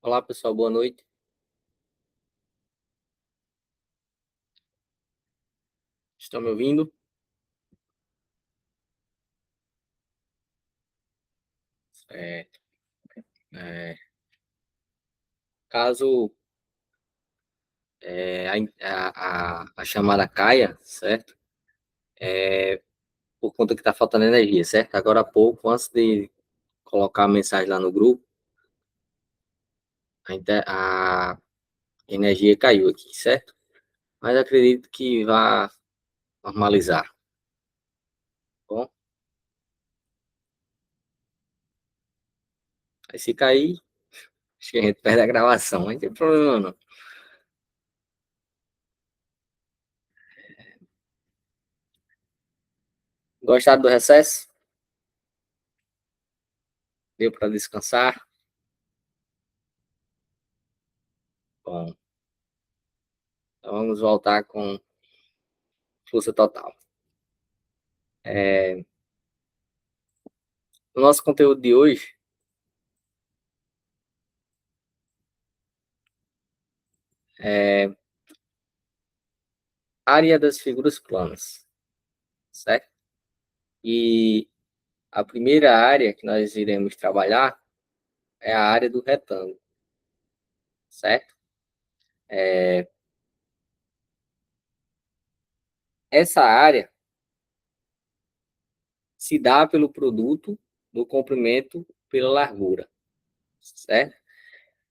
Olá, pessoal, boa noite. Estão me ouvindo? Certo. É, caso a chamada caia, certo? Por conta que está faltando energia, certo? Agora há pouco, antes de colocar a mensagem lá no grupo, a energia caiu aqui, certo? Mas acredito que vai normalizar. Tá bom, aí se cair, acho que a gente perde a gravação, não tem problema não. Gostaram do recesso? Deu para descansar? Bom, então vamos voltar com força total. O nosso conteúdo de hoje é área das figuras planas, certo? E a primeira área que nós iremos trabalhar é a área do retângulo, certo? Essa área se dá pelo produto do comprimento pela largura, certo?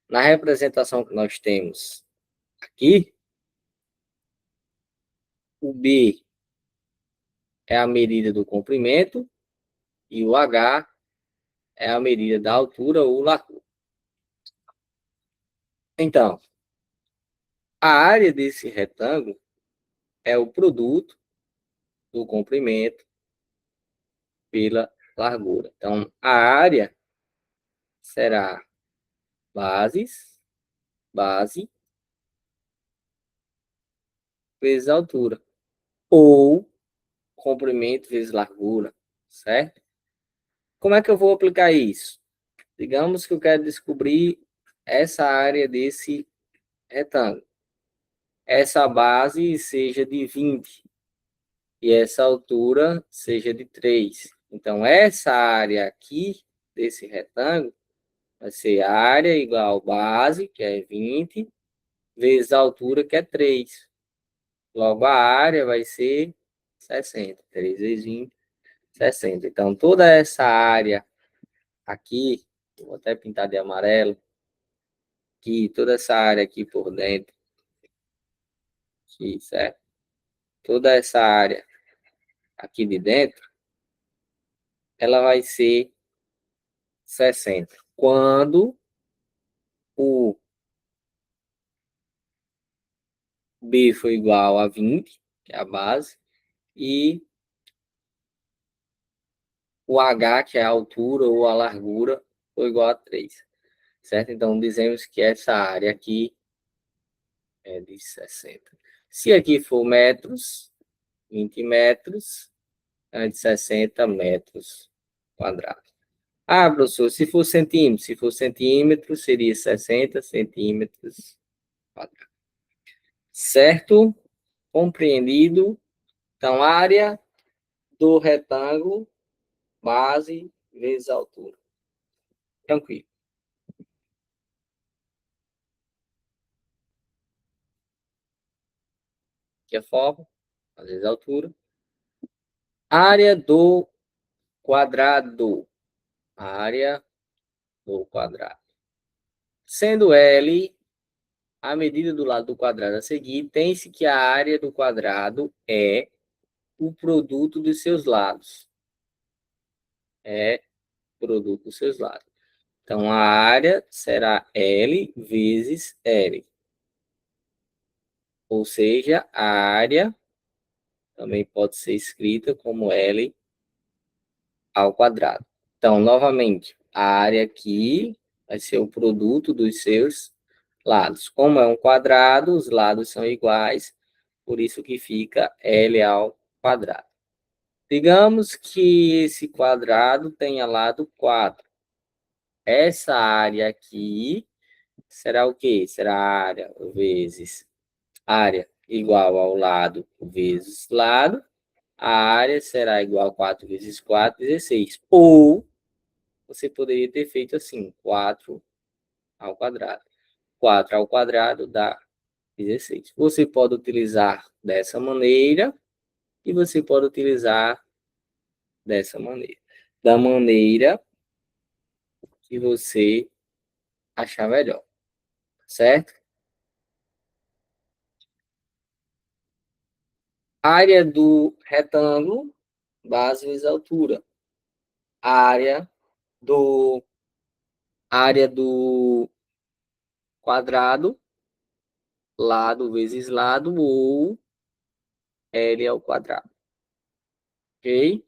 Na representação que nós temos aqui, o B é a medida do comprimento e o H é a medida da altura ou largura. Então, a área desse retângulo é o produto do comprimento pela largura. Então, a área será base, vezes altura, ou comprimento vezes largura, certo? Como é que eu vou aplicar isso? Digamos que eu quero descobrir essa área desse retângulo. Essa base seja de 20 e essa altura seja de 3. Então, essa área aqui desse retângulo vai ser área igual base, que é 20, vezes a altura, que é 3. Logo, a área vai ser 60. 3 vezes 20, 60. Então, toda essa área aqui, vou até pintar de amarelo, aqui, toda essa área aqui por dentro, aqui, certo? Toda essa área aqui de dentro, ela vai ser 60. Quando o B for igual a 20, que é a base, e o H, que é a altura ou a largura, for igual a 3. Certo? Então, dizemos que essa área aqui é de 60. Se aqui for metros, 20 metros, é de 60 metros quadrados. Ah, professor, se for centímetro, seria 60 centímetros quadrados. Certo? Compreendido? Então, área do retângulo, base vezes altura. Tranquilo. Aqui é a forma, vezes a altura. Área do quadrado. Área do quadrado. Sendo L a medida do lado do quadrado a seguir, tem-se que a área do quadrado é o produto dos seus lados. É produto dos seus lados. Então, a área será L vezes L. Ou seja, a área também pode ser escrita como L ao quadrado. Então, novamente, a área aqui vai ser o produto dos seus lados. Como é um quadrado, os lados são iguais, por isso que fica L ao quadrado. Digamos que esse quadrado tenha lado 4. Essa área aqui será o quê? Será área vezes área igual ao lado vezes lado. A área será igual a 4 vezes 4, 16. Ou você poderia ter feito assim, 4 ao quadrado. 4 ao quadrado dá 16. Você pode utilizar dessa maneira e você pode utilizar dessa maneira. Da maneira que você achar melhor, certo? Área do retângulo, base vezes altura. Área do quadrado, lado vezes lado, ou L ao quadrado. Ok?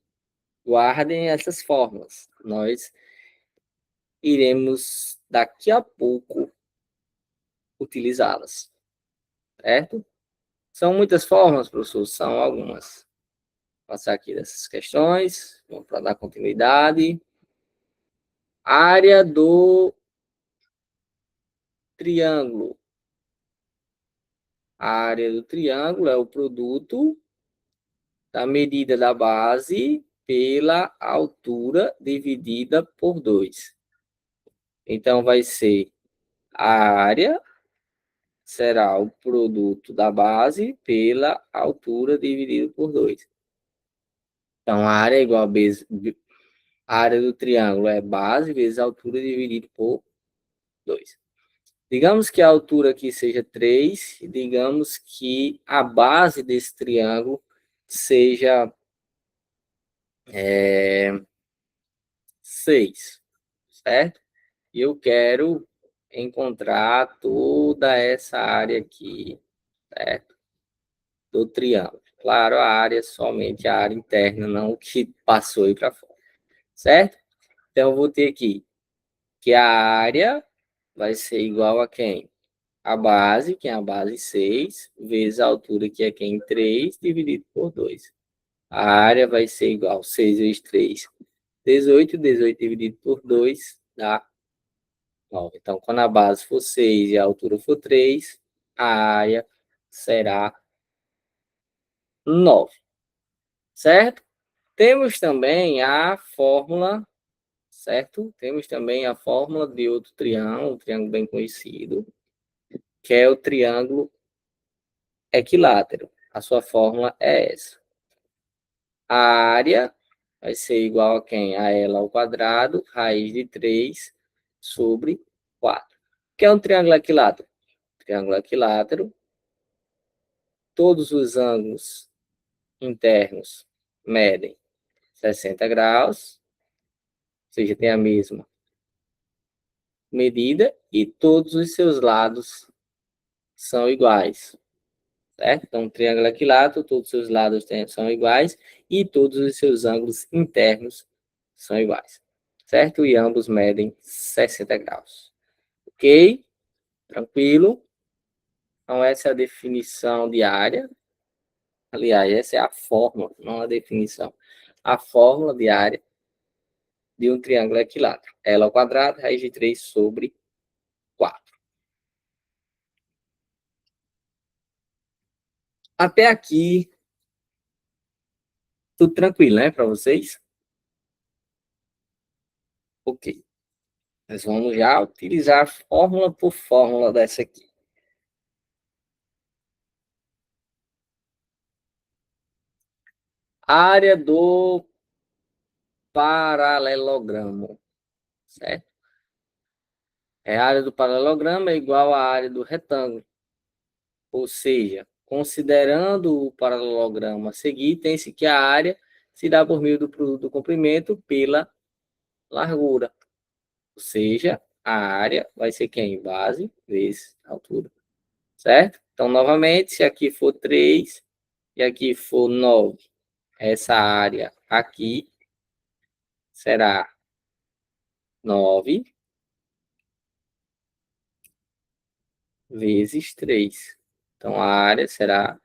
Guardem essas fórmulas. Nós iremos, daqui a pouco, utilizá-las. Certo? São muitas fórmulas, professor? São algumas. Vou passar aqui dessas questões. Vamos para dar continuidade. Área do triângulo. A área do triângulo é o produto da medida da base pela altura dividida por 2. Então, vai ser a área será o produto da base pela altura dividido por 2. Então, a área é igual a área do triângulo é base vezes a altura dividido por 2. Digamos que a altura aqui seja 3, e digamos que a base desse triângulo seja 6, certo? E eu quero encontrar toda essa área aqui, certo? Do triângulo. Claro, a área somente a área interna, não o que passou aí para fora, certo? Então, eu vou ter aqui que a área vai ser igual a quem? A base, que é a base 6, vezes a altura, que é quem? 3, dividido por 2. A área vai ser igual a 6 vezes 3, 18. 18 dividido por 2 dá 9. Então, quando a base for 6 e a altura for 3, a área será 9. Certo? Temos também a fórmula, certo? Temos também a fórmula de outro triângulo, um triângulo bem conhecido, que é o triângulo equilátero. A sua fórmula é essa. A área vai ser igual a quem? A L ao quadrado, raiz de 3 sobre 4. O que é um triângulo equilátero? Triângulo equilátero, todos os ângulos internos medem 60 graus, ou seja, tem a mesma medida, e todos os seus lados são iguais, certo? Então, um triângulo equilátero, todos os seus lados são iguais e todos os seus ângulos internos são iguais, certo? E ambos medem 60 graus. Ok? Tranquilo? Então, essa é a definição de área. Aliás, essa é a fórmula, não a definição. A fórmula de área de um triângulo equilátero. L ao quadrado, raiz de 3 sobre 4. Até aqui, tudo tranquilo, né, para vocês? Ok. Nós vamos já utilizar fórmula por fórmula dessa aqui. Área do paralelogramo, certo? A área do paralelogramo é igual à área do retângulo. Ou seja, considerando o paralelogramo a seguir, tem-se que a área se dá por meio do produto do comprimento pela largura. Ou seja, a área vai ser quem? Base vezes altura. Certo? Então, novamente, se aqui for 3 e aqui for 9, essa área aqui será 9 vezes 3. Então, a área será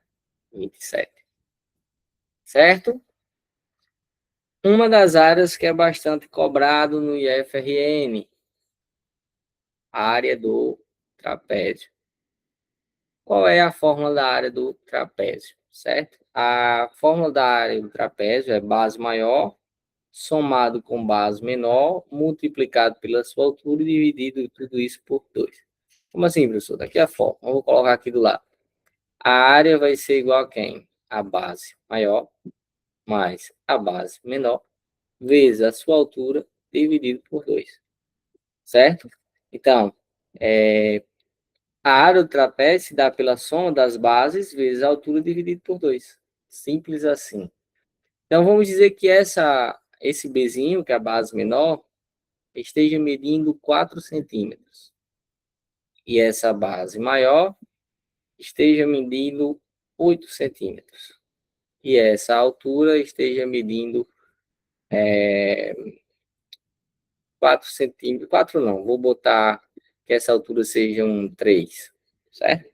27. Certo? Uma das áreas que é bastante cobrado no IFRN, a área do trapézio. Qual é a fórmula da área do trapézio, certo? A fórmula da área do trapézio é base maior somado com base menor, multiplicado pela sua altura e dividido tudo isso por 2. Como assim, professor? Daqui a fórmula. Eu vou colocar aqui do lado. A área vai ser igual a quem? A base maior mais a base menor vezes a sua altura dividido por 2. Certo? Então, a área do trapézio se dá pela soma das bases vezes a altura dividido por 2. Simples assim. Então, vamos dizer que esse Bzinho, que é a base menor, esteja medindo 4 centímetros. E essa base maior esteja medindo 8 centímetros. E essa altura esteja medindo 4 centímetros. 4 não, vou botar que essa altura seja um 3, certo?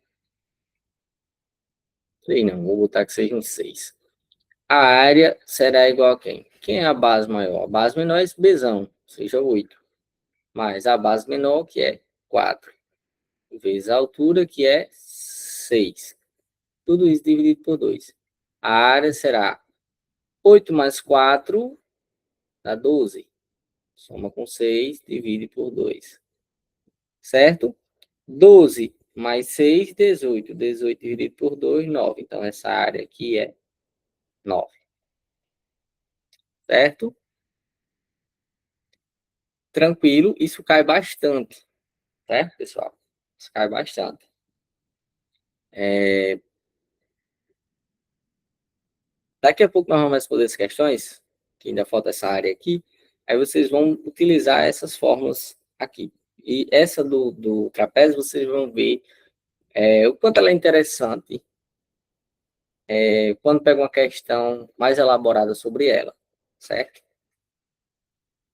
3 não, vou botar que seja um 6. A área será igual a quem? Quem é a base maior? A base menor é esse Bzão, seja 8. Mais a base menor, que é 4. Vezes a altura, que é 6. Tudo isso dividido por 2. A área será 8 mais 4 dá 12. Soma com 6, divide por 2. Certo? 12 mais 6, 18. 18 dividido por 2, 9. Então, essa área aqui é 9. Certo? Tranquilo, isso cai bastante. Certo, pessoal? Isso cai bastante. Daqui a pouco nós vamos responder as questões, que ainda falta essa área aqui. Aí vocês vão utilizar essas fórmulas aqui. E essa do trapézio, vocês vão ver o quanto ela é interessante quando pega uma questão mais elaborada sobre ela, certo?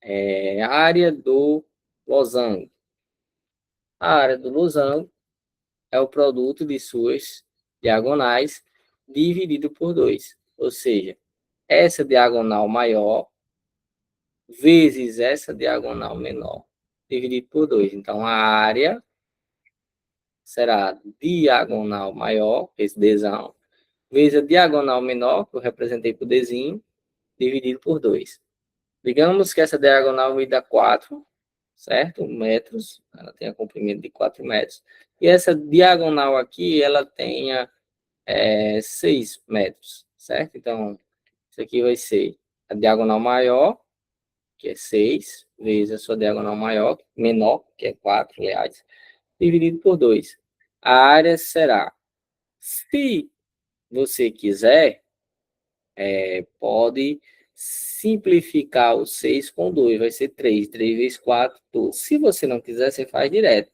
A área do losango. A área do losango é o produto de suas diagonais dividido por 2. Ou seja, essa diagonal maior vezes essa diagonal menor, dividido por 2. Então, a área será diagonal maior, esse Dzão, vezes a diagonal menor, que eu representei por Dzinho, dividido por 2. Digamos que essa diagonal mida 4, certo? Metros, ela tem a comprimento de 4 metros. E essa diagonal aqui, ela tenha 6 metros, certo? Então, isso aqui vai ser a diagonal maior, que é 6, vezes a sua diagonal maior, menor, que é 4, aliás, dividido por 2. A área será, se você quiser, pode simplificar o 6 com 2, vai ser 3. 3 vezes 4, 12. Se você não quiser, você faz direto.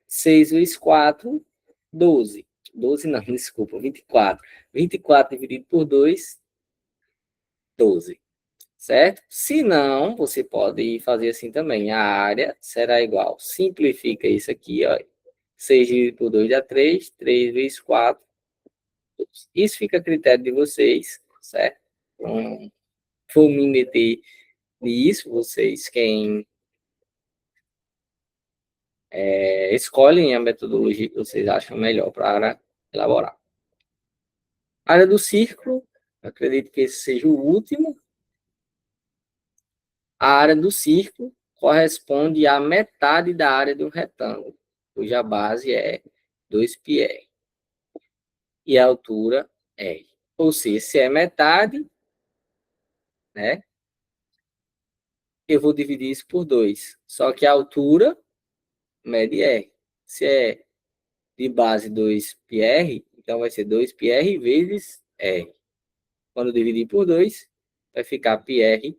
6 vezes 4, 12. 12 não, desculpa, 24. 24 dividido por 2, 12. Certo? Se não, você pode fazer assim também. A área será igual. Simplifica isso aqui, ó. 6 dividido por 2 dá 3. 3 vezes 4. Isso fica a critério de vocês, certo? Então, vou me meter nisso. Vocês, quem escolhem a metodologia que vocês acham melhor para elaborar. A área do círculo, acredito que esse seja o último. A área do círculo corresponde à metade da área de um retângulo, cuja base é 2πr e a altura r. Ou seja, se é metade, né, eu vou dividir isso por 2. Só que a altura mede r. Se é de base 2πr, então vai ser 2πr vezes r. Quando dividir por 2, vai ficar πr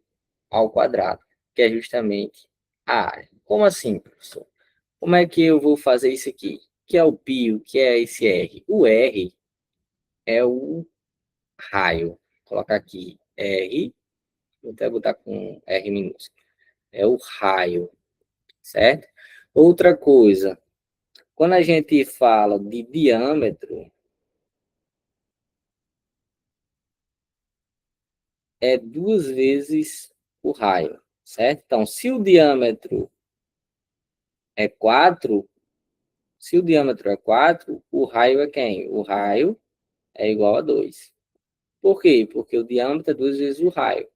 ao quadrado, que é justamente a área. Como assim, professor? Como é que eu vou fazer isso aqui? O que é o π? O que é esse r? O r é o raio. Vou colocar aqui r, vou até botar com r minúsculo. É o raio, certo? Outra coisa, quando a gente fala de diâmetro, é 2 vezes o raio, certo? Então, se o diâmetro é 4, Se o diâmetro é 4, o raio é quem? O raio é igual a 2. Por quê? Porque o diâmetro é 2 vezes o raio.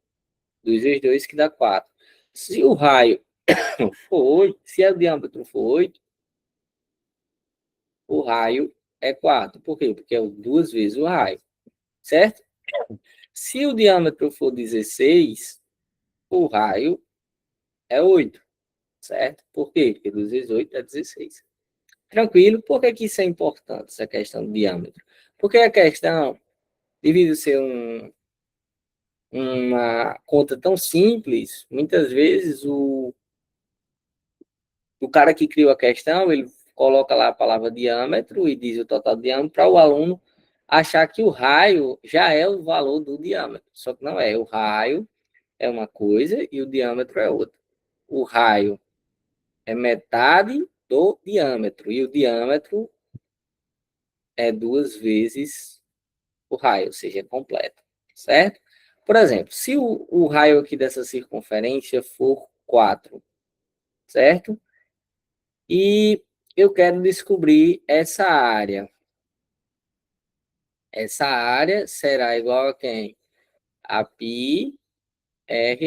2 vezes 2 que dá 4. Se o raio for 8, se o diâmetro for 8, o raio é 4. Por quê? Porque é 2 vezes o raio, certo? Se o diâmetro for 16, o raio é 8, certo? Por quê? Porque 2 vezes 8 é 16. Tranquilo? Por que que isso é importante, essa questão do diâmetro? Porque a questão, devido ser uma conta tão simples, muitas vezes o cara que criou a questão, ele coloca lá a palavra diâmetro e diz o total de diâmetro para o aluno achar que o raio já é o valor do diâmetro. Só que não é. O raio é uma coisa e o diâmetro é outra. O raio é metade do diâmetro e o diâmetro é 2 vezes o raio, ou seja, é completo, certo? Por exemplo, se o raio aqui dessa circunferência for 4, certo? E eu quero descobrir essa área. Essa área será igual a quem? A πr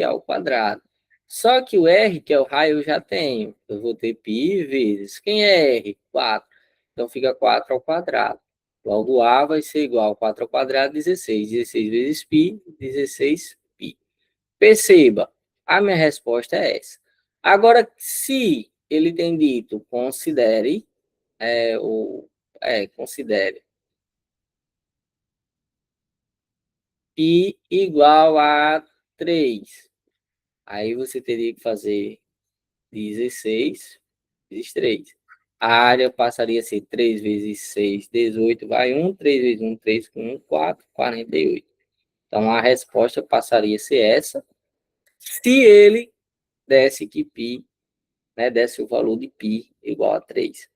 ao quadrado. Só que o r, que é o raio, eu já tenho. Eu vou ter π vezes. Quem é r? 4. Então fica 4 ao quadrado. Logo A vai ser igual a 4 ao quadrado, 16. 16 vezes π, 16 π. Perceba, a minha resposta é essa. Agora, se ele tem dito considere, considere π igual a 3. Aí você teria que fazer 16 vezes 3. A área passaria a ser 3 vezes 6, 18, vai 1, 3 vezes 1, 3 com 1, 4, 48. Então, a resposta passaria a ser essa, se ele desse que π, né, desse o valor de π igual a 3.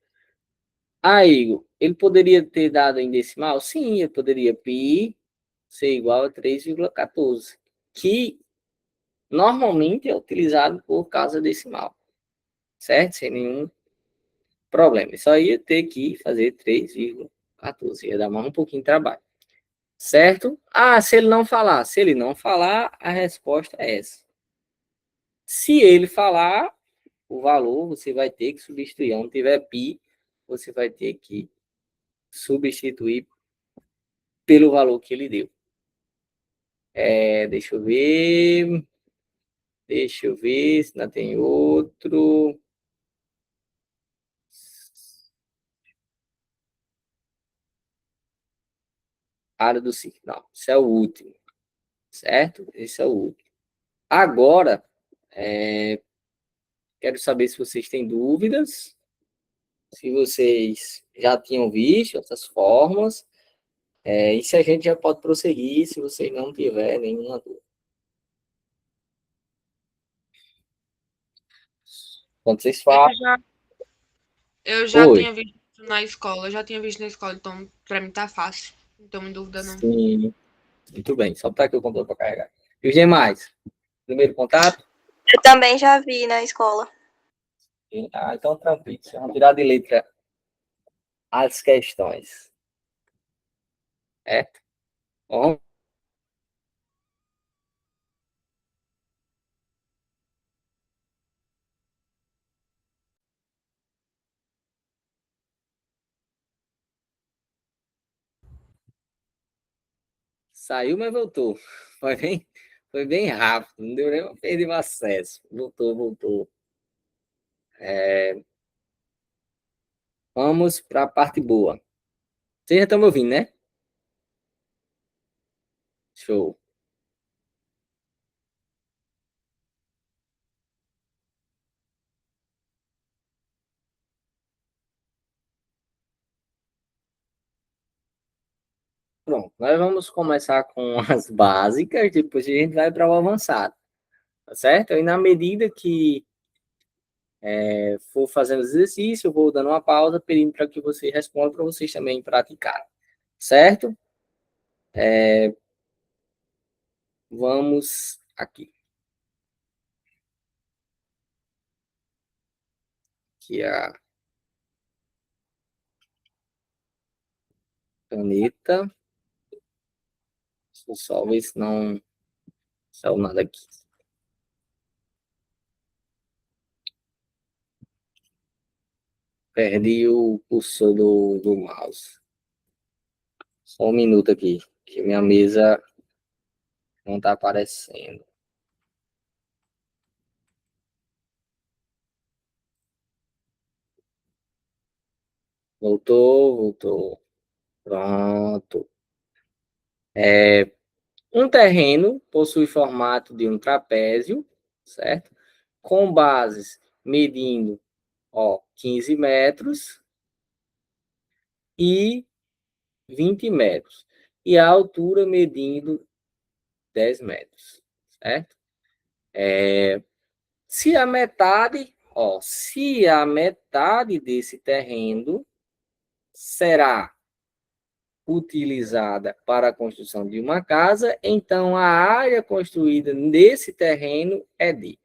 Aí, Igor, ele poderia ter dado em decimal? Sim, ele poderia π ser igual a 3,14, que normalmente é utilizado por causa decimal, certo? Sem nenhum problema. Só ia ter que fazer 3,14, ia dar mais um pouquinho de trabalho, certo? Ah, se ele não falar. Se ele não falar, a resposta é essa. Se ele falar o valor, você vai ter que substituir. Onde tiver pi, você vai ter que substituir pelo valor que ele deu. Deixa eu ver. Deixa eu ver se ainda tem outro. Área do ciclo. Não, esse é o último, certo? Esse é o último. Agora, quero saber se vocês têm dúvidas, se vocês já tinham visto essas formas, e se a gente já pode prosseguir, se vocês não tiverem nenhuma dúvida. Quando vocês falam, Eu já oi, tinha visto na escola, eu já tinha visto na escola, então pra mim tá fácil. Não tenho em dúvida, não. sim, muito bem, só botar aqui o computador para carregar. E os demais? Primeiro contato? Eu também já vi na escola. Ah, então tranquilo, vamos tirar de letra as questões. Bom, saiu, mas voltou. Foi bem rápido, não deu nem para perder o acesso. Voltou. Vamos para a parte boa. Vocês já estão me ouvindo, né? Show. Pronto, nós vamos começar com as básicas, depois a gente vai para o avançado, tá certo? E na medida que for fazendo exercício, eu vou dando uma pausa, pedindo para que você responda para vocês também praticarem, certo? Vamos aqui. Aqui caneta. Deixa eu só ver se não saiu nada aqui. Perdi o cursor do mouse. Só um minuto aqui, que minha mesa não está aparecendo. Voltou. Pronto. Um terreno possui formato de um trapézio, certo? Com bases medindo, 15 metros e 20 metros. E a altura medindo 10 metros, certo? Se a metade desse terreno será utilizada para a construção de uma casa, então a área construída nesse terreno é de.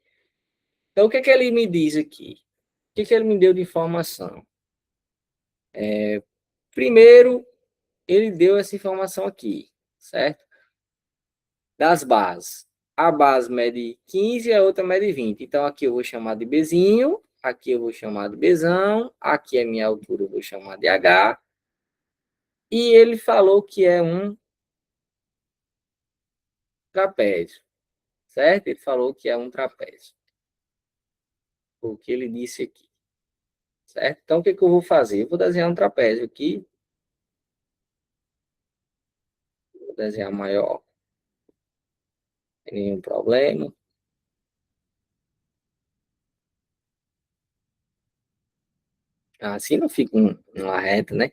Então, o que ele me diz aqui? O que ele me deu de informação? Primeiro, ele deu essa informação aqui, certo? Das bases. A base mede 15 e a outra mede 20. Então, aqui eu vou chamar de Bzinho, aqui eu vou chamar de Bzão, aqui é minha altura, eu vou chamar de H. E ele falou que é um trapézio, certo? Ele falou que é um trapézio. O que ele disse aqui, certo? Então, o que eu vou fazer? Eu vou desenhar um trapézio aqui. Vou desenhar maior. Não tem nenhum problema. Assim não fica uma reta, né?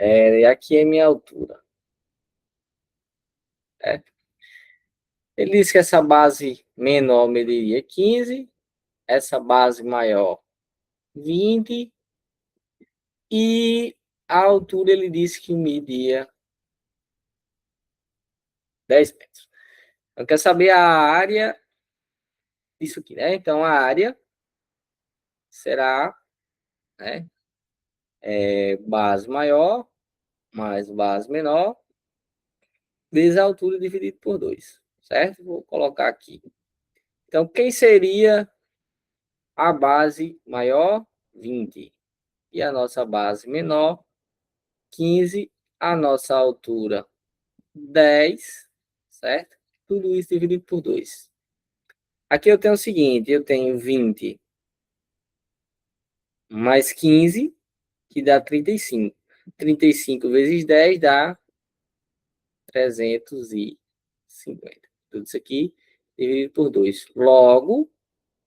E aqui é minha altura. Ele disse que essa base menor mediria 15, essa base maior 20, e a altura ele disse que media 10 metros. Eu quero saber a área disso aqui, né? Então, a área será, né, base maior mais base menor, vezes a altura dividido por 2, certo? Vou colocar aqui. Então, quem seria a base maior? 20. E a nossa base menor? 15. A nossa altura? 10, certo? Tudo isso dividido por 2. Aqui eu tenho o seguinte, eu tenho 20 mais 15, que dá 35. 35 vezes 10 dá 350. Tudo isso aqui dividido por 2. Logo,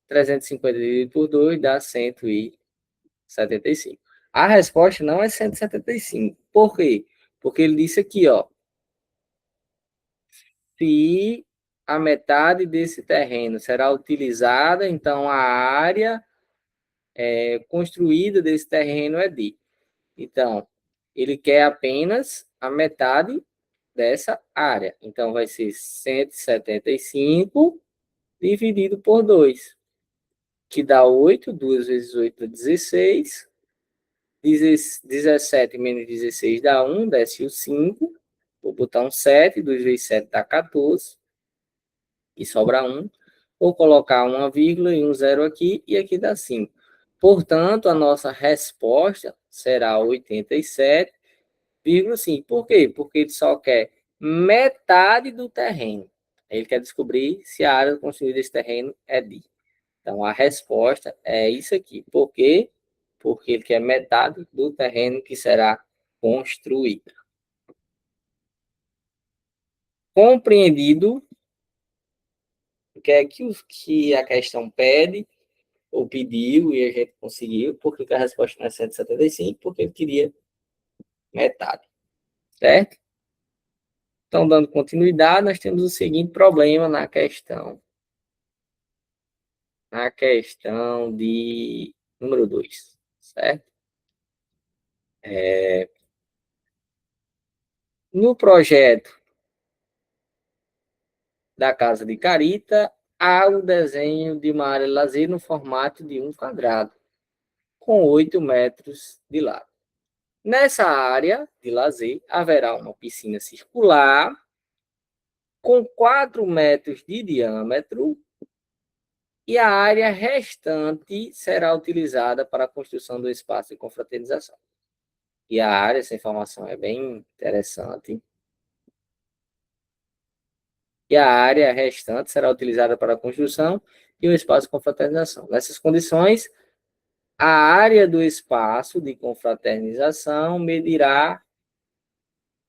350 dividido por 2 dá 175. A resposta não é 175. Por quê? Porque ele disse aqui, se a metade desse terreno será utilizada, então a área construída desse terreno é de. Então, ele quer apenas a metade dessa área. Então, vai ser 175 dividido por 2, que dá 8. 2 vezes 8 dá 16. 17 menos 16 dá 1, desce o 5. Vou botar um 7, 2 vezes 7 dá 14. E sobra 1. Vou colocar uma vírgula e um zero aqui, e aqui dá 5. Portanto, a nossa resposta será 87,5. Por quê? Porque ele só quer metade do terreno. Ele quer descobrir se a área construída desse terreno é de. Então, a resposta é isso aqui. Por quê? Porque ele quer metade do terreno que será construído. Compreendido o que é que a questão pede, ou pediu, e a gente conseguiu, porque a resposta não é 175, porque ele queria metade. Certo? Então, dando continuidade, nós temos o seguinte problema na questão. Na questão de número 2, certo? No projeto da casa de Carita, há o desenho de uma área de lazer no formato de um quadrado, com 8 metros de lado. Nessa área de lazer, haverá uma piscina circular com 4 metros de diâmetro e a área restante será utilizada para a construção do espaço de confraternização. E a área, essa informação é bem interessante. E a área restante será utilizada para a construção e o espaço de confraternização. Nessas condições, a área do espaço de confraternização medirá,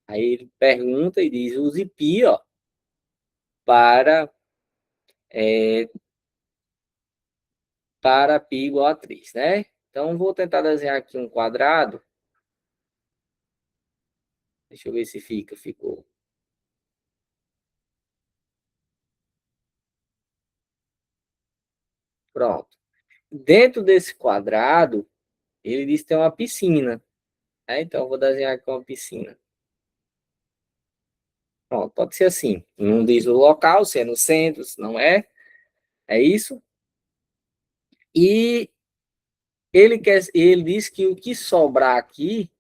aí ele pergunta e diz, use π, ó, para π igual a 3, né? Então, vou tentar desenhar aqui um quadrado. Deixa eu ver se ficou. Pronto. Dentro desse quadrado, ele diz que tem uma piscina. Né? Então, eu vou desenhar aqui uma piscina. Pronto, pode ser assim. Não diz o local, se é no centro, se não é. É isso. E ele diz que o que sobrar aqui,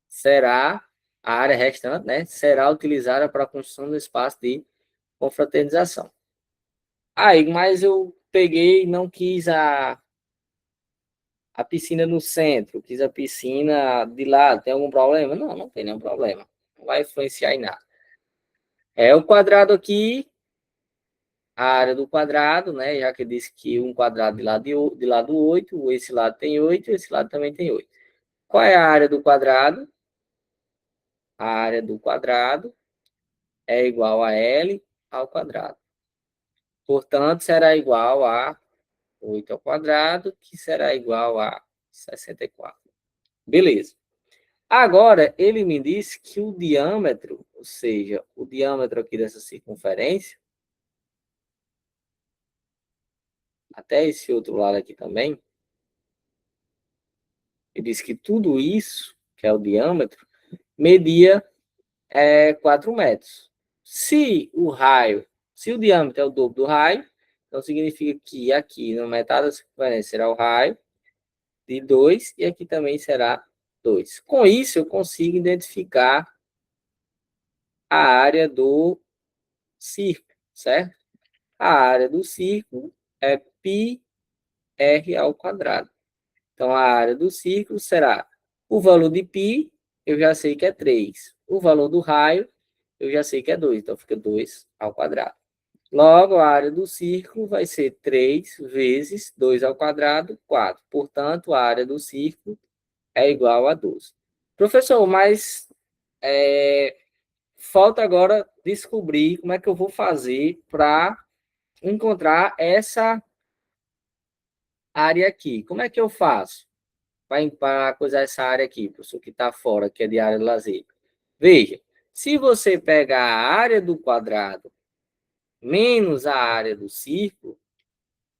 será a área restante, né? Será utilizada para a construção do espaço de confraternização. Aí, mas eu peguei e não quis a piscina no centro, quis a piscina de lado. Tem algum problema? Não, não tem nenhum problema. Não vai influenciar em nada. É o quadrado aqui, a área do quadrado, né? Já que disse que um quadrado de lado 8, esse lado tem 8, esse lado também tem 8. Qual é a área do quadrado? A área do quadrado é igual a L ao quadrado. Portanto, será igual a 8 ao quadrado, que será igual a 64. Beleza. Agora, ele me disse que o diâmetro, ou seja, o diâmetro aqui dessa circunferência, até esse outro lado aqui também, ele disse que tudo isso, que é o diâmetro, media 4 metros. Se o diâmetro é o dobro do raio, então significa que aqui na metade da circunferência será o raio de 2 e aqui também será 2. Com isso, eu consigo identificar a área do círculo, certo? A área do círculo é πr ao quadrado. Então, a área do círculo será o valor de π, eu já sei que é 3. O valor do raio, eu já sei que é 2. Então, fica 2 ao quadrado. Logo, a área do círculo vai ser 3 vezes 2 ao quadrado, 4. Portanto, a área do círculo é igual a 12. Professor, mas falta agora descobrir como é que eu vou fazer para encontrar essa área aqui. Como é que eu faço para coisar essa área aqui, professor, que está fora, que é de área de lazer? Veja, se você pegar a área do quadrado menos a área do círculo,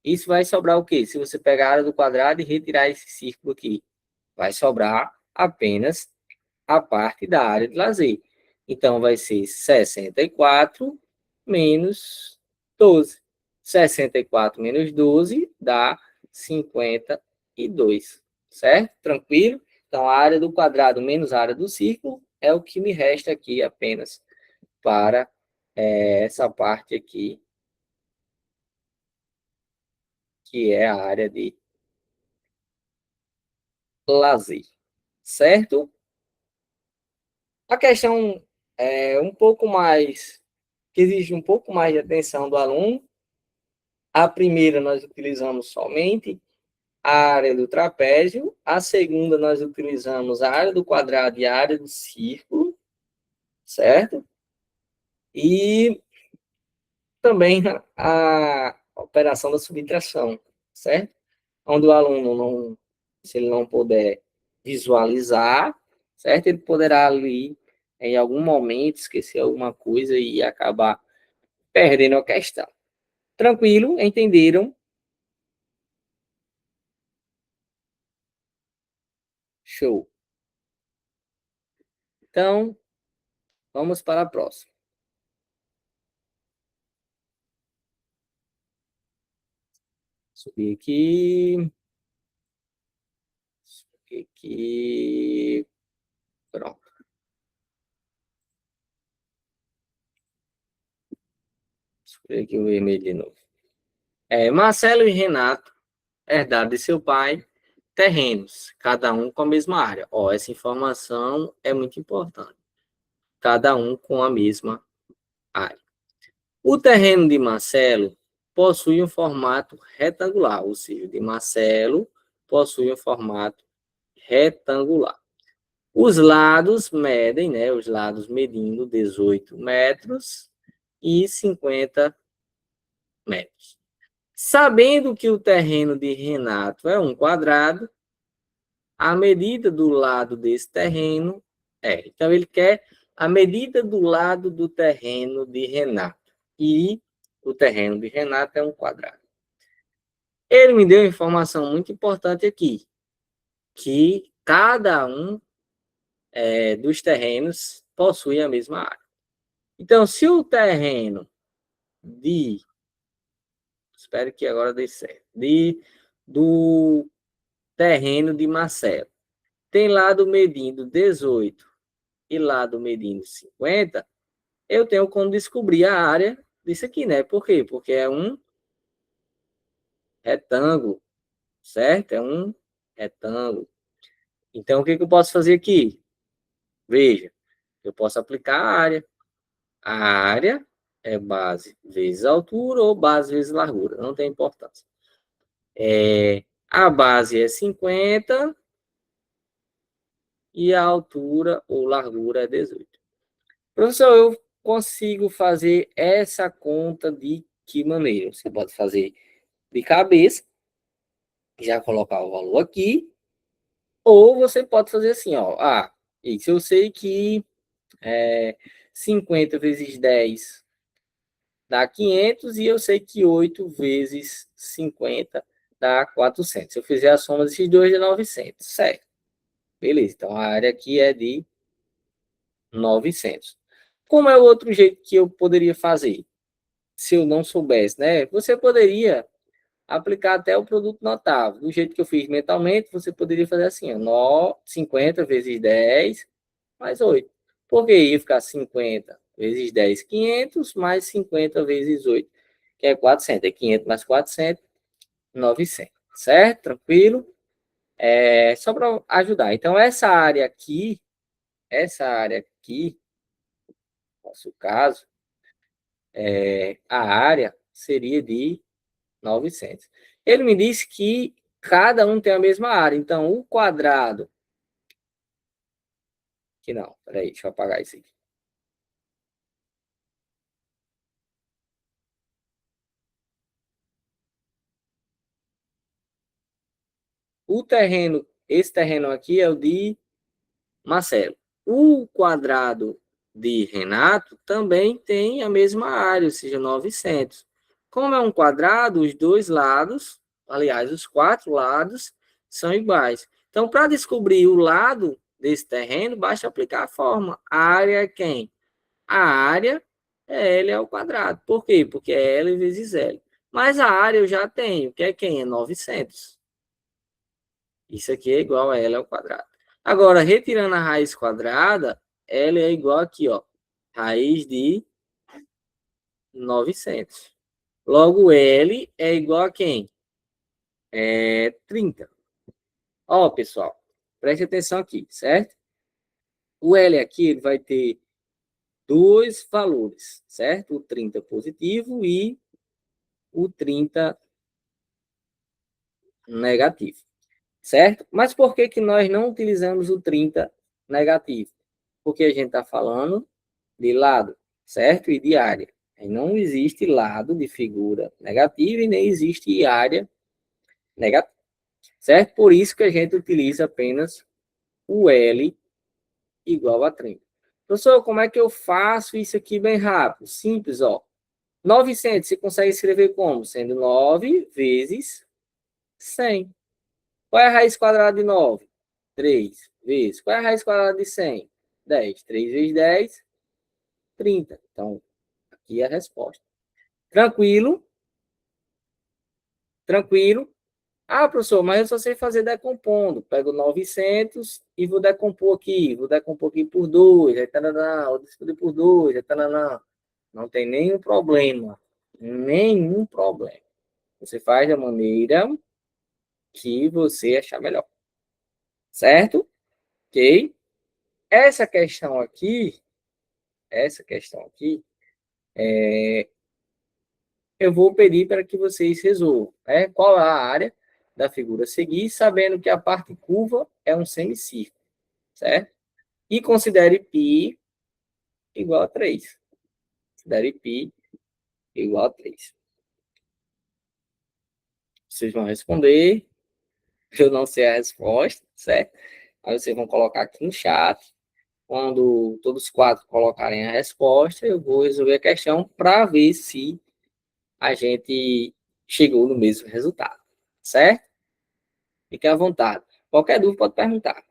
isso vai sobrar o quê? Se você pegar a área do quadrado e retirar esse círculo aqui, vai sobrar apenas a parte da área de lazer. Então, vai ser 64 menos 12. 64 menos 12 dá 52, certo? Tranquilo? Então, a área do quadrado menos a área do círculo é o que me resta aqui apenas para essa parte aqui, que é a área de lazer, certo? A questão é um pouco mais, que exige um pouco mais de atenção do aluno. A primeira nós utilizamos somente a área do trapézio, a segunda nós utilizamos a área do quadrado e a área do círculo, certo? E também a operação da subtração, certo? Onde o aluno, não, se ele não puder visualizar, certo? Ele poderá ali, em algum momento, esquecer alguma coisa e acabar perdendo a questão. Tranquilo? Entenderam? Show. Então, vamos para a próxima. Subir aqui. Subir aqui. Pronto. Subir aqui o vermelho de novo. Marcelo e Renato herdaram de seu pai terrenos, cada um com a mesma área. Essa informação é muito importante. Cada um com a mesma área. O terreno de Marcelo possui um formato retangular, ou seja, o de Marcelo possui um formato retangular. Os lados medem, os lados medindo 18 metros e 50 metros. Sabendo que o terreno de Renato é um quadrado, a medida do lado desse terreno Então, ele quer a medida do lado do terreno de Renato. E o terreno de Renato é um quadrado. Ele me deu uma informação muito importante aqui, que cada um dos terrenos possui a mesma área. Então, se o terreno espero que agora dê certo, do terreno de Marcelo tem lado medindo 18 e lado medindo 50, eu tenho como descobrir a área disso aqui, né? Por quê? Porque é um retângulo, certo? É um retângulo. Então, o que eu posso fazer aqui? Veja, eu posso aplicar a área. A área é base vezes altura ou base vezes largura, não tem importância. A base é 50 e a altura ou largura é 18. Professor, eu consigo fazer essa conta de que maneira? Você pode fazer de cabeça, já colocar o valor aqui, ou você pode fazer assim, isso eu sei que 50 vezes 10 dá 500 e eu sei que 8 vezes 50 dá 400. Se eu fizer a soma desses dois, dá 900, certo? Beleza, então a área aqui é de 900. Como é o outro jeito que eu poderia fazer? Se eu não soubesse, né? Você poderia aplicar até o produto notável. Do jeito que eu fiz mentalmente, você poderia fazer assim, 50 vezes 10 mais 8. Porque ia ficar 50 vezes 10, 500, mais 50 vezes 8, que é 400. É 500 mais 400, 900. Certo? Tranquilo? Só para ajudar. Então, essa área aqui, no nosso caso, a área seria de 900. Ele me disse que cada um tem a mesma área. Então, o quadrado... Que não, peraí, deixa eu apagar isso aqui. Esse terreno aqui é o de Marcelo. O quadrado de Renato também tem a mesma área, ou seja, 900. Como é um quadrado, os dois lados, aliás, os 4 lados, são iguais. Então, para descobrir o lado desse terreno, basta aplicar a fórmula. A área é quem? A área é L ao quadrado. Por quê? Porque é L vezes L. Mas a área eu já tenho, que é quem? É 900. Isso aqui é igual a L ao quadrado. Agora, retirando a raiz quadrada, L é igual aqui, raiz de 900. Logo, L é igual a quem? 30. Pessoal, preste atenção aqui, certo? O L aqui ele vai ter dois valores, certo? O 30 positivo e o 30 negativo, certo? Mas por que nós não utilizamos o 30 negativo? Porque a gente está falando de lado, certo? E de área. E não existe lado de figura negativa e nem existe área negativa, certo? Por isso que a gente utiliza apenas o L igual a 30. Professor, como é que eu faço isso aqui bem rápido? Simples, 900, você consegue escrever como? Sendo 9 vezes 100. Qual é a raiz quadrada de 9? 3 vezes. Qual é a raiz quadrada de 100? 10. 3 vezes 10, 30. Então, aqui é a resposta. Tranquilo? Tranquilo? Ah, professor, mas eu só sei fazer decompondo. Pego 900 e vou decompor aqui. Vou decompor aqui por 2. Aí, taraná, vou dividir por 2. Aí, taraná. Não tem nenhum problema. Nenhum problema. Você faz da maneira que você achar melhor. Certo? Ok? Essa questão aqui, eu vou pedir para que vocês resolvam. Né? Qual é a área da figura a seguir, sabendo que a parte curva é um semicírculo, certo? E considere π igual a 3. Considere π igual a 3. Vocês vão responder, eu não sei a resposta, certo? Aí vocês vão colocar aqui no chat. Quando todos os quatro colocarem a resposta, eu vou resolver a questão para ver se a gente chegou no mesmo resultado, certo? Fique à vontade. Qualquer dúvida pode perguntar.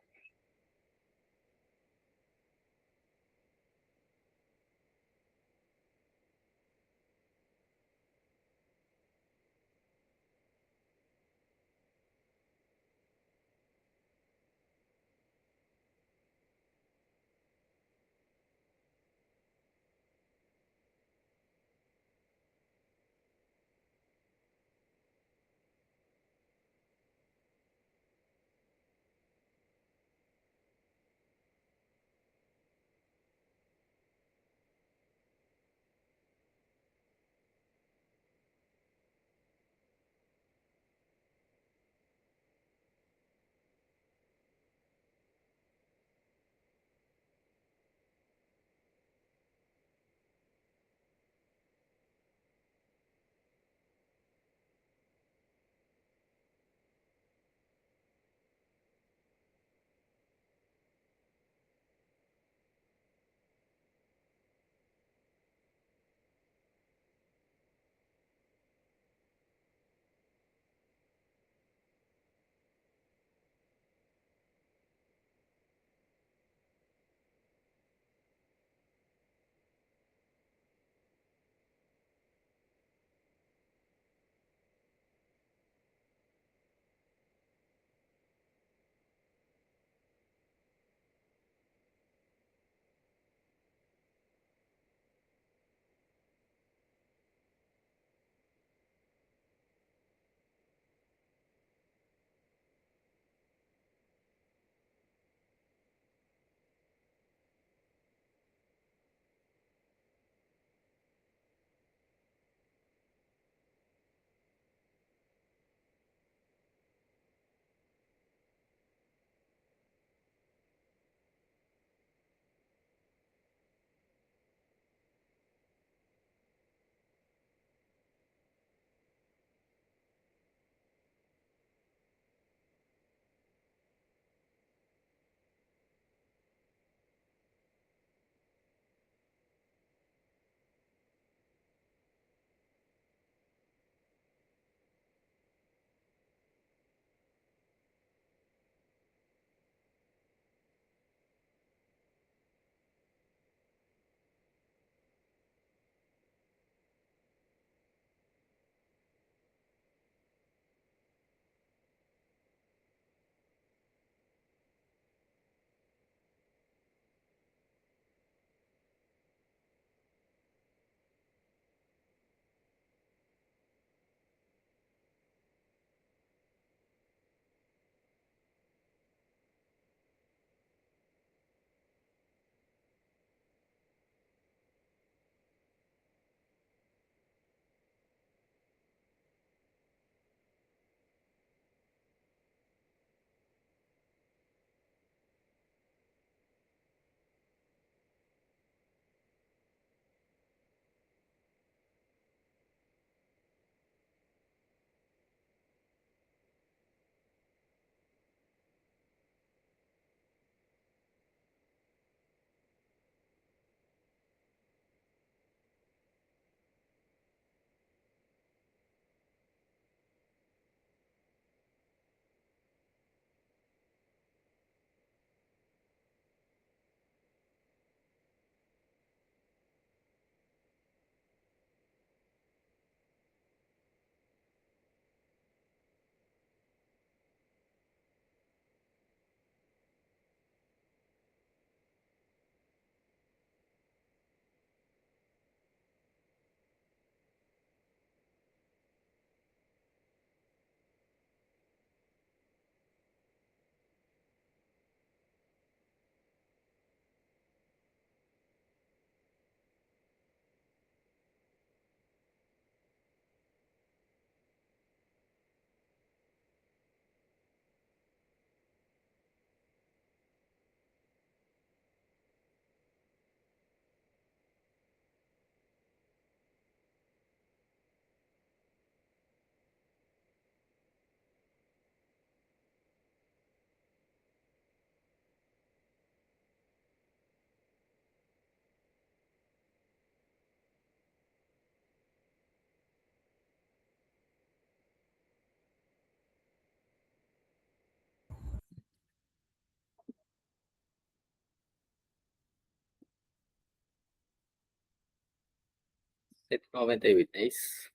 198, é isso?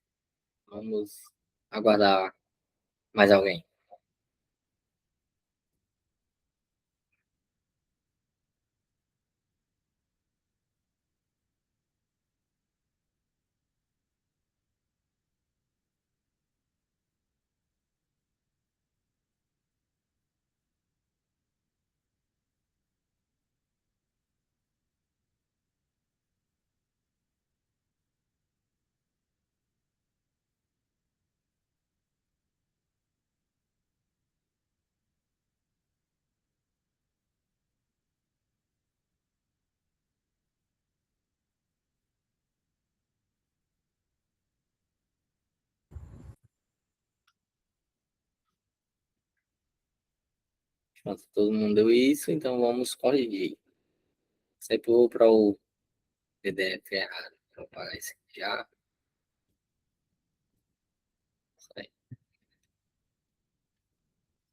Vamos aguardar mais alguém. Pronto, todo mundo deu isso, então vamos corrigir. Sempre vou para o PDF errado. Vou apagar esse aqui já. Isso aí.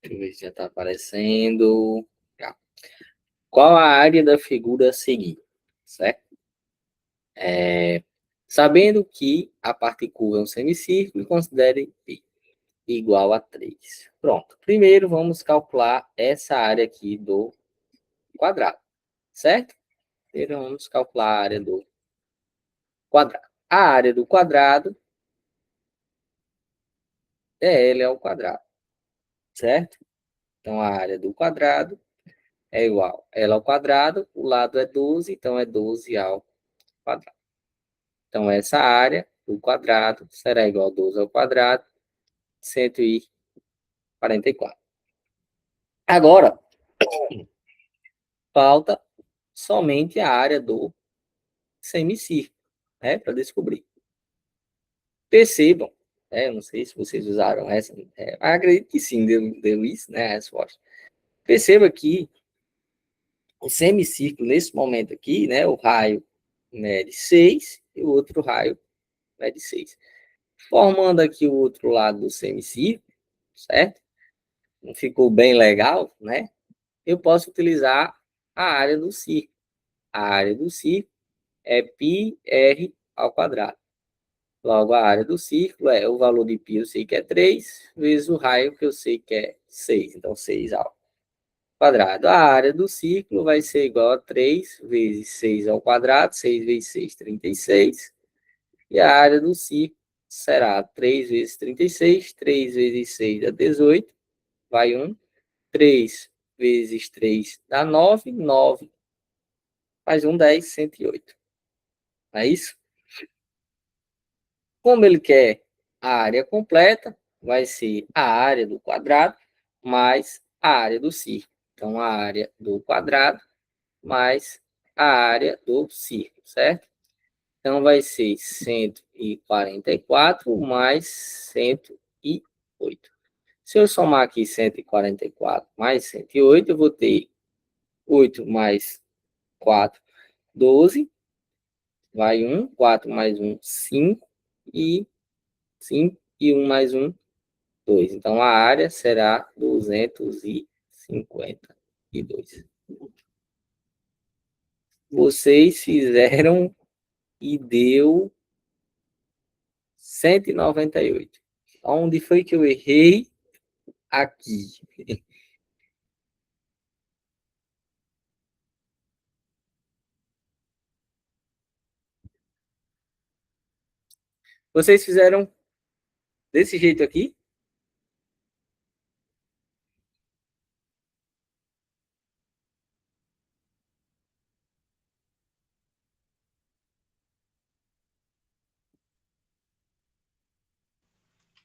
Deixa eu ver se já está aparecendo. Já. Qual a área da figura a seguir? Certo? Sabendo que a parte curva é um semicírculo, considere π igual a 3. Pronto. Primeiro, vamos calcular essa área aqui do quadrado. Certo? Primeiro, vamos calcular a área do quadrado. A área do quadrado é L ao quadrado. Certo? Então, a área do quadrado é igual a L ao quadrado. O lado é 12, então é 12 ao quadrado. Então, essa área do quadrado será igual a 12 ao quadrado, 144. Agora, falta somente a área do semicírculo, né, para descobrir. Percebam, não sei se vocês usaram essa, acredito que sim, deu isso, né, a resposta. Perceba que o semicírculo, nesse momento aqui, né, o raio mede 6 e o outro raio mede 6. Formando aqui o outro lado do semicírculo, certo? Não ficou bem legal, né? Eu posso utilizar a área do círculo. A área do círculo é πr ao quadrado. Logo, a área do círculo é o valor de π, eu sei que é 3, vezes o raio, que eu sei que é 6. Então, 6 ao quadrado. A área do círculo vai ser igual a 3 vezes 6 ao quadrado. 6 vezes 6, 36. E a área do círculo será 3 vezes 36. 3 vezes 6 dá 18. Vai 1. 3 vezes 3 dá 9. 9 mais 1, 10, 108. Não é isso? Como ele quer a área completa, vai ser a área do quadrado mais a área do círculo. Então, a área do quadrado mais a área do círculo, certo? Então, vai ser 144 mais 108. Se eu somar aqui 144 mais 108, eu vou ter 8 mais 4, 12. Vai 1, 4 mais 1, 5. E 5 e 1 mais 1, 2. Então, a área será 252. Vocês fizeram e deu 198. Onde foi que eu errei? Aqui. Vocês fizeram desse jeito aqui?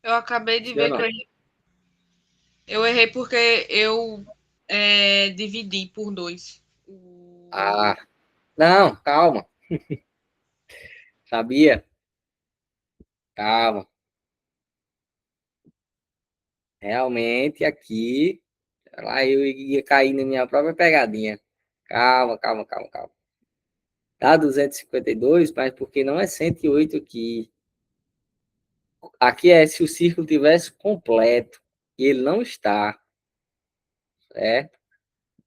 Eu acabei de Sim ou ver que não? eu errei porque eu dividi por 2 o valor. Ah, não, calma. Sabia? Calma. Realmente aqui, lá eu ia cair na minha própria pegadinha. Calma, calma, calma, calma. Dá 252, mas porque não é 108 aqui. Aqui é se o círculo tivesse completo. E ele não está, certo?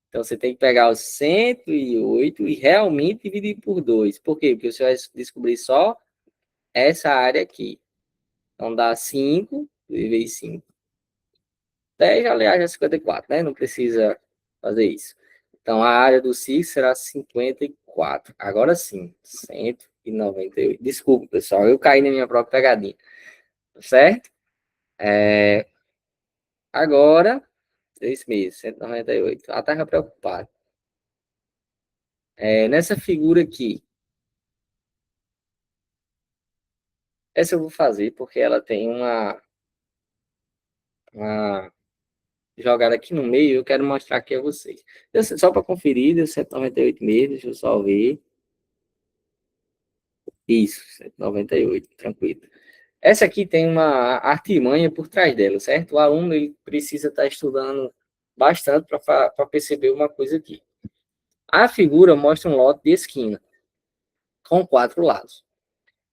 Então você tem que pegar os 108 e realmente dividir por 2. Por quê? Porque você vai descobrir só essa área aqui. Então, dá 5 vezes 5. 10, aliás, é 54, né? Não precisa fazer isso. Então, a área do círculo será 54. Agora sim, 198. Desculpa, pessoal, eu caí na minha própria pegadinha. Certo? Agora, 6 meses, 198. Ela estava preocupada. Nessa figura aqui, essa eu vou fazer porque ela tem uma jogada aqui no meio. Eu quero mostrar aqui a vocês. Só para conferir, deu 198 meses. Deixa eu só ver. Isso, 198, tranquilo. Essa aqui tem uma artimanha por trás dela, certo? O aluno ele precisa estar estudando bastante para perceber uma coisa aqui. A figura mostra um lote de esquina com 4 lados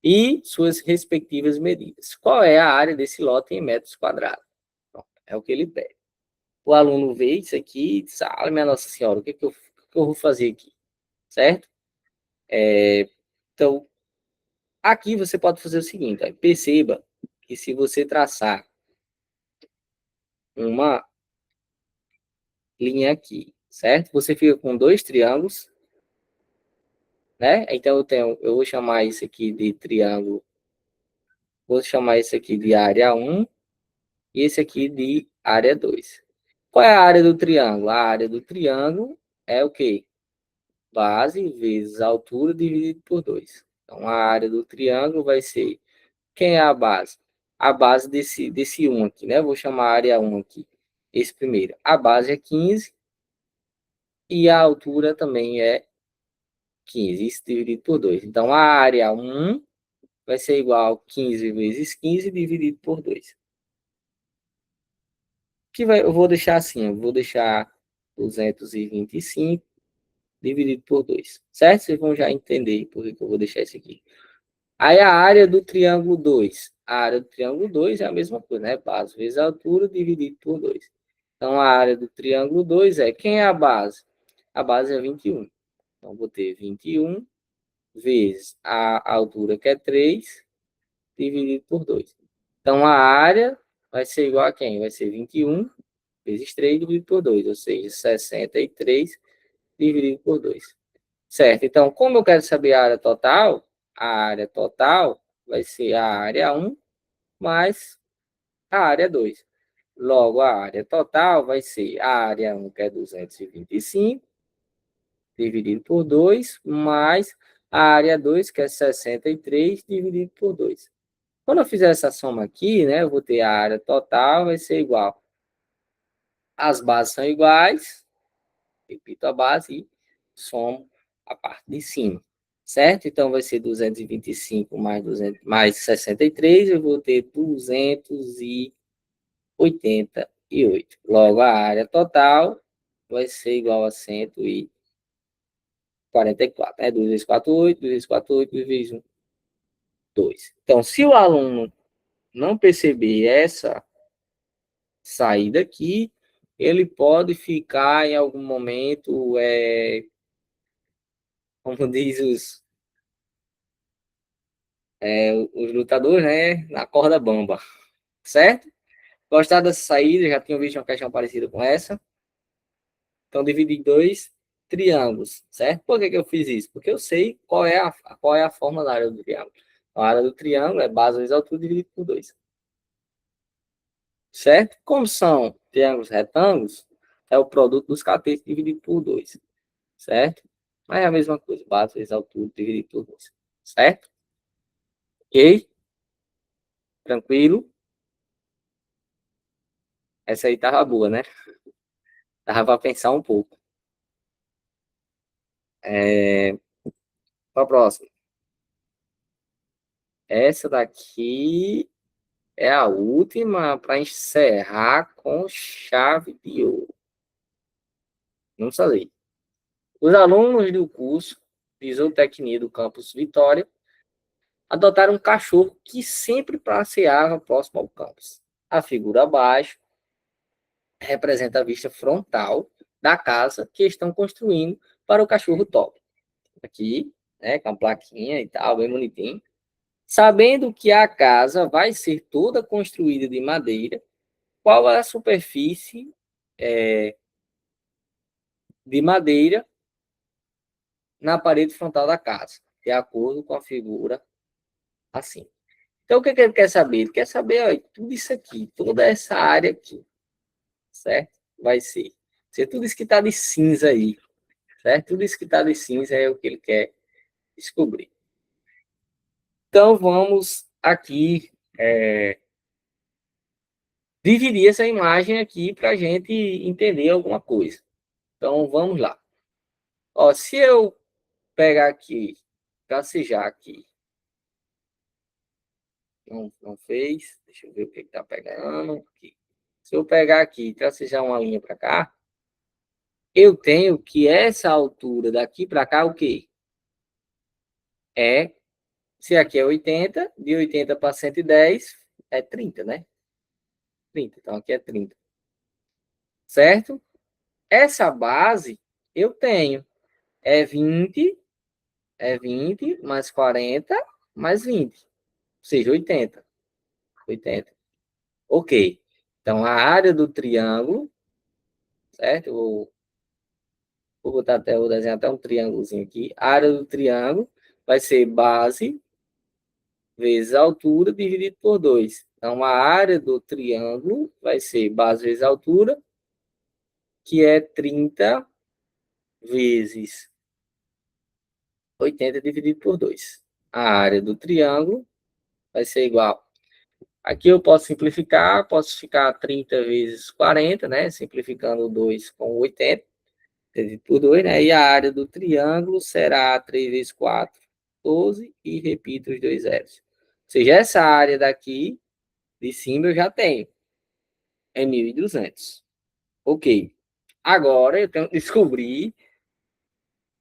e suas respectivas medidas. Qual é a área desse lote em metros quadrados? Pronto, é o que ele pede. O aluno vê isso aqui e diz, minha Nossa Senhora, o que eu vou fazer aqui? Certo? Então, aqui você pode fazer o seguinte, perceba que se você traçar uma linha aqui, certo? Você fica com 2 triângulos, né? Então, eu vou chamar isso aqui de triângulo, vou chamar isso aqui de área 1 e esse aqui de área 2. Qual é a área do triângulo? A área do triângulo é o quê? Base vezes altura dividido por 2. Então, a área do triângulo vai ser... Quem é a base? A base desse 1 aqui, né? Eu vou chamar a área 1 aqui. Esse primeiro. A base é 15 e a altura também é 15. Isso dividido por 2. Então, a área 1 vai ser igual a 15 vezes 15 dividido por 2. Eu vou deixar assim, eu vou deixar 225 dividido por 2, certo? Vocês vão já entender por que eu vou deixar isso aqui. Aí a área do triângulo 2. A área do triângulo 2 é a mesma coisa, né? Base vezes a altura dividido por 2. Então, a área do triângulo 2 é... Quem é a base? A base é 21. Então, vou ter 21 vezes a altura, que é 3, dividido por 2. Então, a área vai ser igual a quem? Vai ser 21 vezes 3 dividido por 2, ou seja, 63 dividido por 2. Certo? Então, como eu quero saber a área total vai ser a área 1 mais a área 2. Logo, a área total vai ser a área 1, que é 225, dividido por 2, mais a área 2, que é 63, dividido por 2. Quando eu fizer essa soma aqui, né, eu vou ter a área total, vai ser igual. As bases são iguais, repito a base e somo a parte de cima, certo? Então, vai ser 225 mais 63, eu vou ter 288. Logo, a área total vai ser igual a 144, né? 2 vezes 4, 8, 2 vezes 4, 8, 2 vezes 1, 2. Então, se o aluno não perceber essa saída aqui, ele pode ficar em algum momento, como diz os lutadores, né, na corda bamba, certo? Gostaram dessa saída? Já tinham visto uma questão parecida com essa? Então, dividi em 2 triângulos, certo? Por que eu fiz isso? Porque eu sei qual é a forma da área do triângulo. A área do triângulo é base vezes altura dividido por 2. Certo? Como são triângulos retângulos, é o produto dos catetos dividido por 2. Certo? Mas é a mesma coisa, base vezes altura dividido por 2. Certo? Ok? Tranquilo? Essa aí tava boa, né? Dava para pensar um pouco. Para a próxima. Essa daqui é a última para encerrar com chave de ouro. Vamos fazer. Os alunos do curso de zootecnia do campus Vitória adotaram um cachorro que sempre passeava próximo ao campus. A figura abaixo representa a vista frontal da casa que estão construindo para o cachorro top. Aqui, né, com a plaquinha e tal, bem bonitinho. Sabendo que a casa vai ser toda construída de madeira, qual é a superfície de madeira na parede frontal da casa, de acordo com a figura assim. Então, o que ele quer saber? Ele quer saber, ó, tudo isso aqui, toda essa área aqui, certo? Vai ser tudo isso que está de cinza aí, certo? Tudo isso que está de cinza é o que ele quer descobrir. Então, vamos aqui dividir essa imagem aqui para a gente entender alguma coisa. Então, vamos lá. Ó, se eu pegar aqui, tracejar aqui, não fez, deixa eu ver o que está pegando aqui. Se eu pegar aqui e tracejar uma linha para cá, eu tenho que essa altura daqui para cá, o quê? Se aqui é 80, de 80 para 110, é 30, né? 30, então aqui é 30. Certo? Essa base eu tenho. É 20 mais 40, mais 20. Ou seja, 80. 80. Ok. Então, a área do triângulo, certo? Vou desenhar até um triângulozinho aqui. A área do triângulo vai ser base vezes altura dividido por 2. Então, a área do triângulo vai ser base vezes altura, que é 30 vezes 80 dividido por 2. A área do triângulo vai ser igual. Aqui eu posso simplificar, posso ficar 30 vezes 40, né? Simplificando 2 com 80, dividido por 2, né? E a área do triângulo será 3 vezes 4, 12, e repito os dois zeros. Ou seja, essa área daqui, de cima, eu já tenho. É 1.200. Ok. Agora eu tenho que descobrir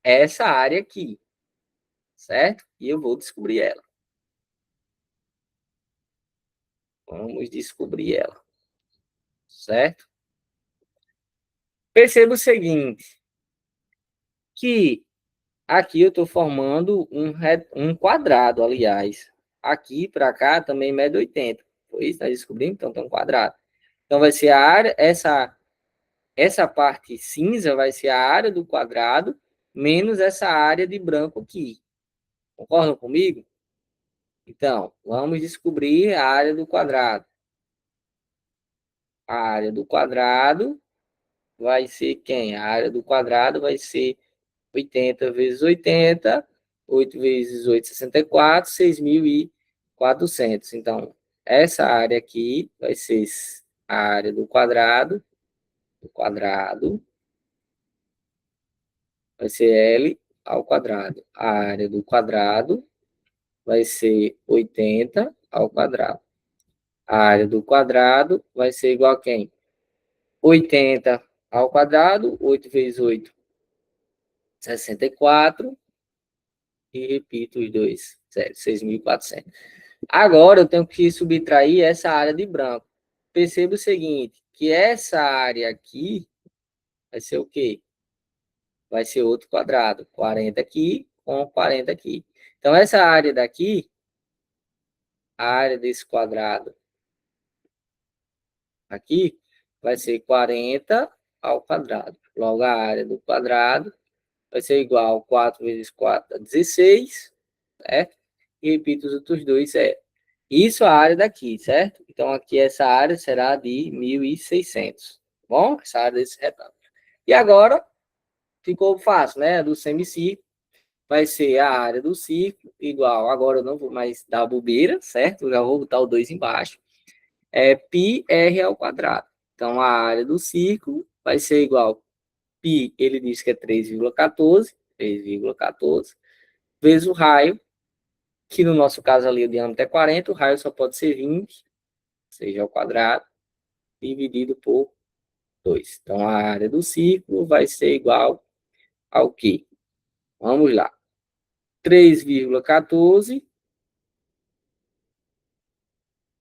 essa área aqui, certo? E eu vou descobrir ela. Vamos descobrir ela, certo? Perceba o seguinte, que aqui eu estou formando um quadrado, aliás. Aqui para cá também mede 80. Foi isso que nós descobrimos? Então tem um quadrado. Então vai ser a área, essa parte cinza vai ser a área do quadrado, menos essa área de branco aqui. Concordam comigo? Então, vamos descobrir a área do quadrado. A área do quadrado vai ser quem? A área do quadrado vai ser 80 vezes 80, 8 vezes 8, 64, 6.400. Então, essa área aqui vai ser a área do quadrado vai ser L ao quadrado. A área do quadrado vai ser 80 ao quadrado. A área do quadrado vai ser igual a quem? 80 ao quadrado, 8 vezes 8, 64, e repito os dois, 6.400. Agora eu tenho que subtrair essa área de branco. Perceba o seguinte, que essa área aqui vai ser o quê? Vai ser outro quadrado, 40 aqui com 40 aqui. Então, essa área daqui, a área desse quadrado aqui, vai ser 40 ao quadrado. Logo, a área do quadrado vai ser igual a 4 vezes 4 a 16, certo? E repito os outros dois, isso é a área daqui, certo? Então, aqui essa área será de 1.600, bom? Essa área desse retângulo. E agora, ficou fácil, né? Do semicírculo, vai ser a área do círculo, igual, agora eu não vou mais dar bobeira, certo? Eu já vou botar o 2 embaixo. É πr ao quadrado. Então, a área do círculo vai ser igual, π, ele diz que é 3,14, vezes o raio, que no nosso caso ali o diâmetro é 40, o raio só pode ser 20, seja ao quadrado, dividido por 2. Então, a área do círculo vai ser igual ao quê? Vamos lá. 3,14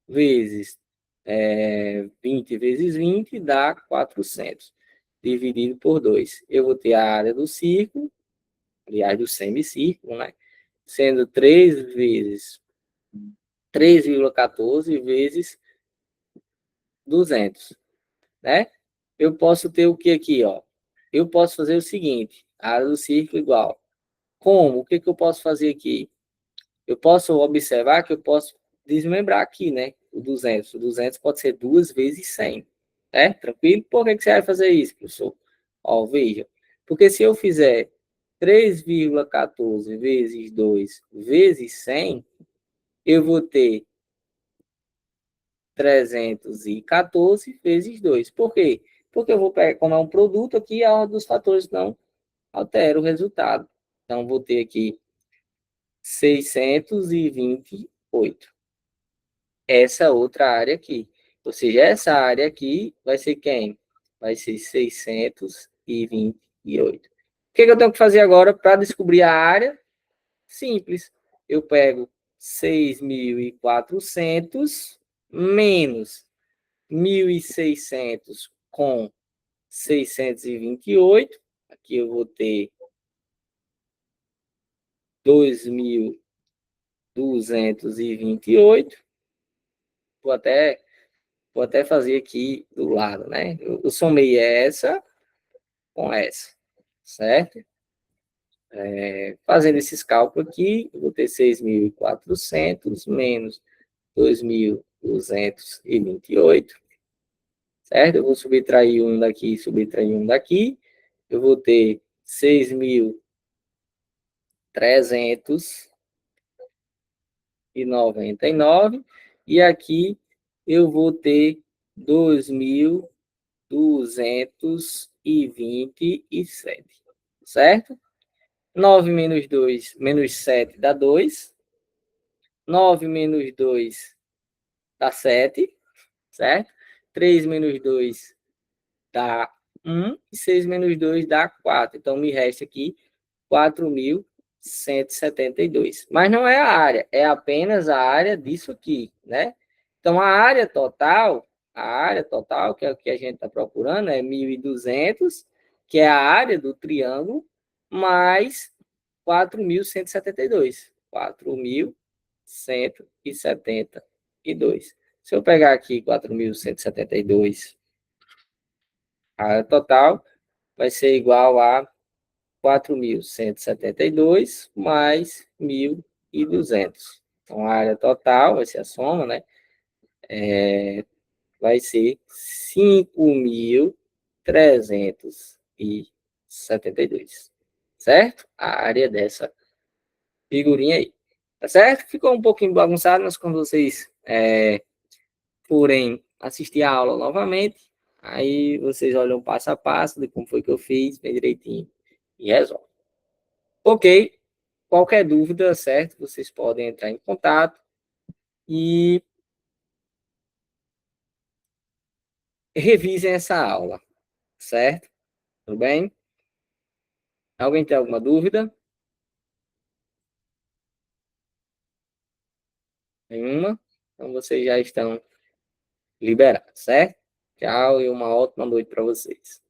vezes 20 vezes 20 dá 400, dividido por 2. Eu vou ter a área do círculo, aliás, do semicírculo, né? Sendo 3 vezes 3,14 vezes 200, né? Eu posso ter o que aqui, ó? Eu posso fazer o seguinte, a área do círculo igual. Como? O que que eu posso fazer aqui? Eu posso observar que eu posso desmembrar aqui, né? O 200. O 200 pode ser 2 vezes 100, né? Tranquilo? Por que que você vai fazer isso, professor? Ó, veja. Porque se eu fizer 3,14 vezes 2 vezes 100, eu vou ter 314 vezes 2. Por quê? Porque eu vou pegar, como é um produto aqui, a ordem dos fatores não altera o resultado. Então, vou ter aqui 628. Essa outra área aqui. Ou seja, essa área aqui vai ser quem? Vai ser 628. O que eu tenho que fazer agora para descobrir a área? Simples. Eu pego 6.400 menos 1.600 com 628. Aqui eu vou ter 2.228. Vou até, vou até fazer aqui do lado, né? Eu somei essa com essa, certo? Fazendo esses cálculos aqui, eu vou ter 6.400 menos 2.228, certo? Eu vou subtrair um daqui, subtrair um daqui. Eu vou ter 6.399. E aqui eu vou ter 2.227, certo? 9 menos 2, menos 7 dá 2. 9 menos 2 dá 7, certo? 3 menos 2 dá 1. E 6 menos 2 dá 4. Então, me resta aqui 4.172. Mas não é a área, é apenas a área disso aqui, né? Então, a área total, que é o que a gente está procurando, é 1.200, que é a área do triângulo, mais 4.172. 4.172. Se eu pegar aqui 4.172, a área total vai ser igual a 4.172 mais 1.200. Então, a área total vai ser a soma, né? Vai ser 5.372, certo? A área dessa figurinha aí, tá certo? Ficou um pouquinho bagunçado, mas quando vocês forem assistir a aula novamente, aí vocês olham passo a passo de como foi que eu fiz, bem direitinho, e resolve. Ok, qualquer dúvida, certo? Vocês podem entrar em contato e revisem essa aula, certo? Tudo bem? Alguém tem alguma dúvida? Nenhuma? Então vocês já estão liberados, certo? Tchau e uma ótima noite para vocês.